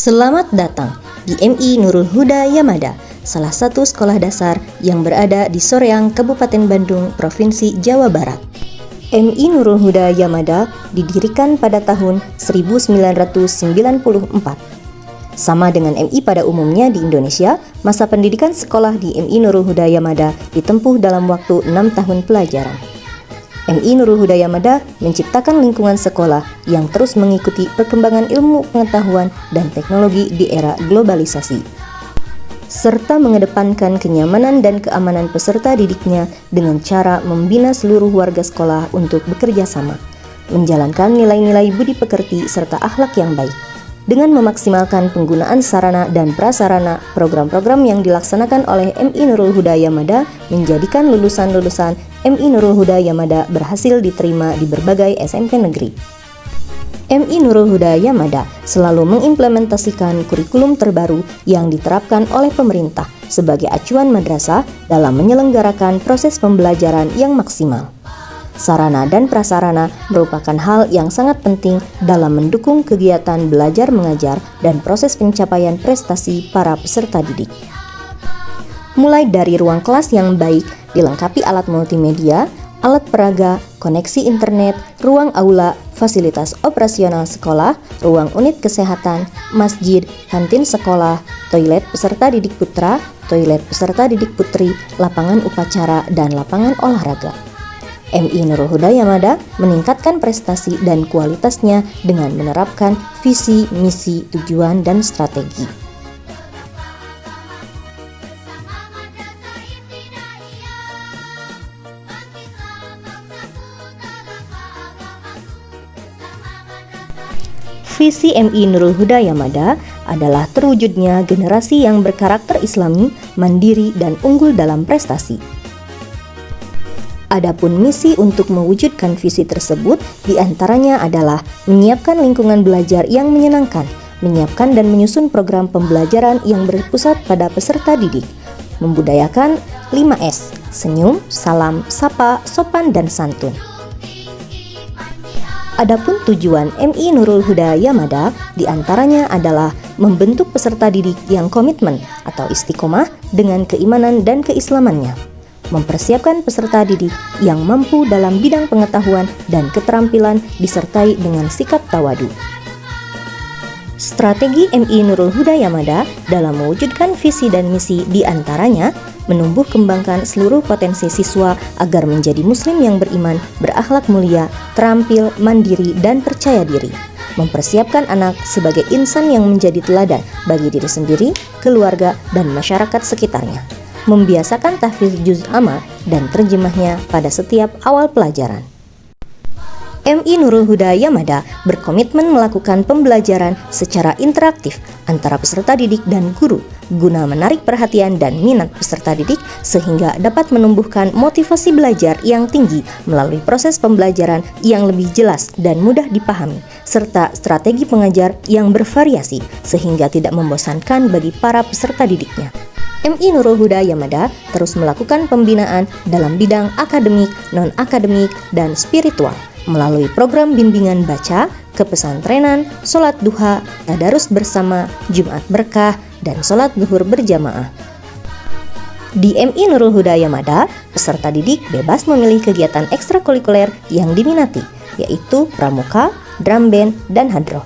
Selamat datang di MI Nurul Huda Yamada, salah satu sekolah dasar yang berada di Soreang, Kabupaten Bandung, Provinsi Jawa Barat. MI Nurul Huda Yamada didirikan pada tahun 1994. Sama dengan MI pada umumnya di Indonesia, masa pendidikan sekolah di MI Nurul Huda Yamada ditempuh dalam waktu 6 tahun pelajaran. MI Nurul Huda Yamada menciptakan lingkungan sekolah yang terus mengikuti perkembangan ilmu pengetahuan dan teknologi di era globalisasi, serta mengedepankan kenyamanan dan keamanan peserta didiknya dengan cara membina seluruh warga sekolah untuk bekerja sama, menjalankan nilai-nilai budi pekerti serta akhlak yang baik. Dengan memaksimalkan penggunaan sarana dan prasarana, program-program yang dilaksanakan oleh MI Nurul Huda Yamada menjadikan lulusan-lulusan MI Nurul Huda Yamada berhasil diterima di berbagai SMP negeri. MI Nurul Huda Yamada selalu mengimplementasikan kurikulum terbaru yang diterapkan oleh pemerintah sebagai acuan madrasah dalam menyelenggarakan proses pembelajaran yang maksimal. Sarana dan prasarana merupakan hal yang sangat penting dalam mendukung kegiatan belajar mengajar dan proses pencapaian prestasi para peserta didik. Mulai dari ruang kelas yang baik, dilengkapi alat multimedia, alat peraga, koneksi internet, ruang aula, fasilitas operasional sekolah, ruang unit kesehatan, masjid, kantin sekolah, toilet peserta didik putra, toilet peserta didik putri, lapangan upacara, dan lapangan olahraga. MI Nurul Huda Yamada meningkatkan prestasi dan kualitasnya dengan menerapkan visi, misi, tujuan, dan strategi. Visi MI Nurul Huda Yamada adalah terwujudnya generasi yang berkarakter Islami, mandiri, dan unggul dalam prestasi. Adapun misi untuk mewujudkan visi tersebut diantaranya adalah menyiapkan lingkungan belajar yang menyenangkan, menyiapkan dan menyusun program pembelajaran yang berpusat pada peserta didik, membudayakan 5S, senyum, salam, sapa, sopan, dan santun. Adapun tujuan MI Nurul Huda Yamada diantaranya adalah membentuk peserta didik yang komitmen atau istiqomah dengan keimanan dan keislamannya, mempersiapkan peserta didik yang mampu dalam bidang pengetahuan dan keterampilan disertai dengan sikap tawadu. Strategi MI Nurul Huda Yamada dalam mewujudkan visi dan misi diantaranya menumbuh kembangkan seluruh potensi siswa agar menjadi muslim yang beriman, berakhlak mulia, terampil, mandiri, dan percaya diri. Mempersiapkan anak sebagai insan yang menjadi teladan bagi diri sendiri, keluarga, dan masyarakat sekitarnya. Membiasakan tahfiz juz amma dan terjemahnya pada setiap awal pelajaran. MI Nurul Huda Yamada berkomitmen melakukan pembelajaran secara interaktif antara peserta didik dan guru guna menarik perhatian dan minat peserta didik sehingga dapat menumbuhkan motivasi belajar yang tinggi melalui proses pembelajaran yang lebih jelas dan mudah dipahami serta strategi pengajar yang bervariasi sehingga tidak membosankan bagi para peserta didiknya. MI Nurul Huda Yamada terus melakukan pembinaan dalam bidang akademik, non-akademik, dan spiritual melalui program bimbingan baca, kepesantrenan, sholat duha, tadarus bersama, Jumat berkah, dan sholat zuhur berjamaah. Di MI Nurul Huda Yamada, peserta didik bebas memilih kegiatan ekstrakurikuler yang diminati, yaitu pramuka, drum band, dan hadroh.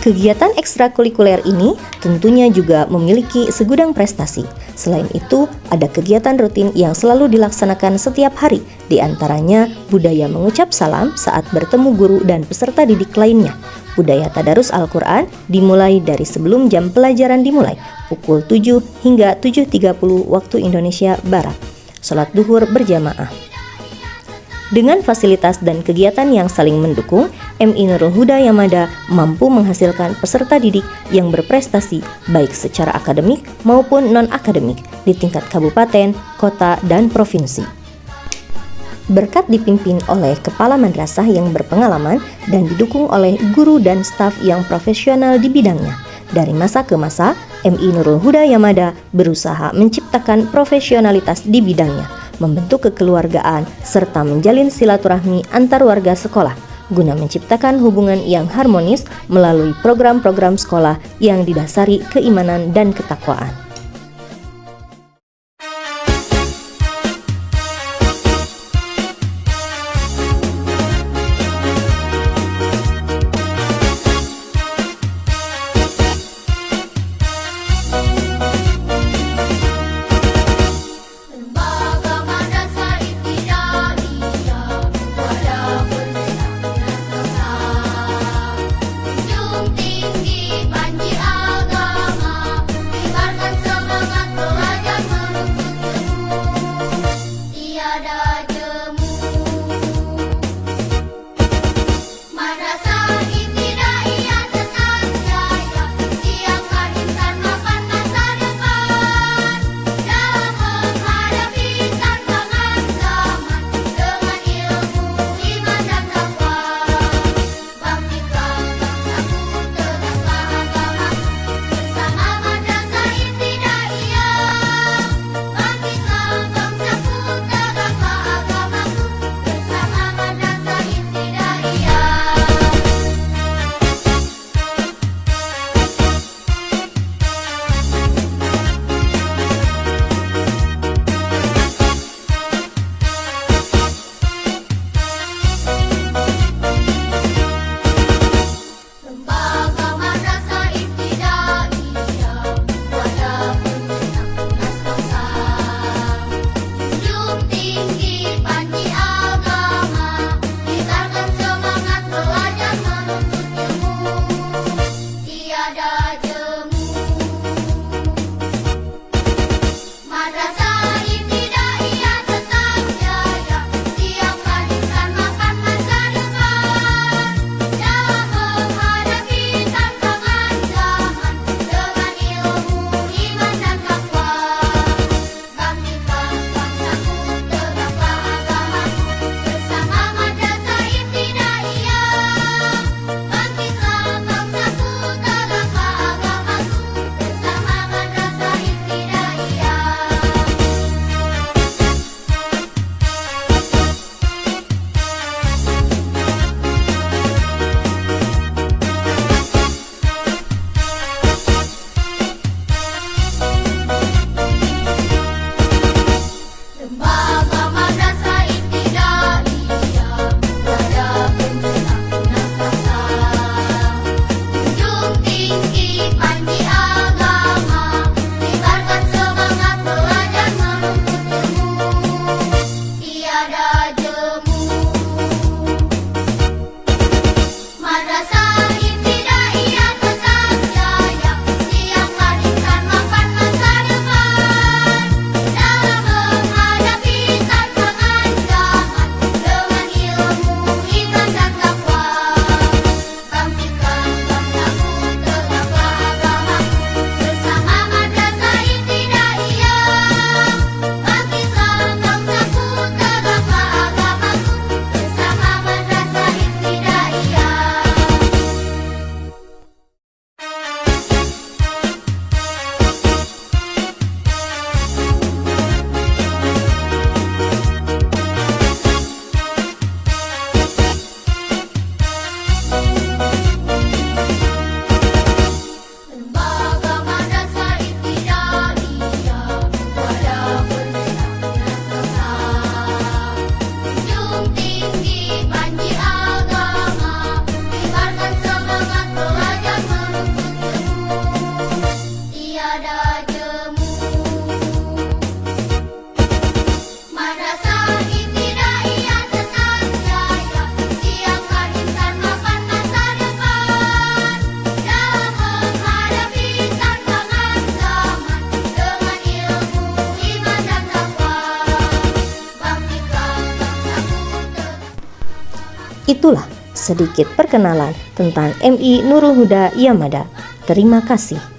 Kegiatan ekstrakurikuler ini tentunya juga memiliki segudang prestasi. Selain itu, ada kegiatan rutin yang selalu dilaksanakan setiap hari, di antaranya budaya mengucap salam saat bertemu guru dan peserta didik lainnya. Budaya tadarus Al-Quran dimulai dari sebelum jam pelajaran dimulai, pukul 7 hingga 7.30 waktu Indonesia Barat. Sholat duhur berjamaah. Dengan fasilitas dan kegiatan yang saling mendukung, MI Nurul Huda Yamada mampu menghasilkan peserta didik yang berprestasi baik secara akademik maupun non-akademik di tingkat kabupaten, kota, dan provinsi. berkat dipimpin oleh kepala madrasah yang berpengalaman dan didukung oleh guru dan staf yang profesional di bidangnya. Dari masa ke masa, MI Nurul Huda Yamada berusaha menciptakan profesionalitas di bidangnya, membentuk kekeluargaan, serta menjalin silaturahmi antar warga sekolah, guna menciptakan hubungan yang harmonis melalui program-program sekolah yang didasari keimanan dan ketakwaan. Itulah sedikit perkenalan tentang MI Nurul Huda Yamada. Terima kasih.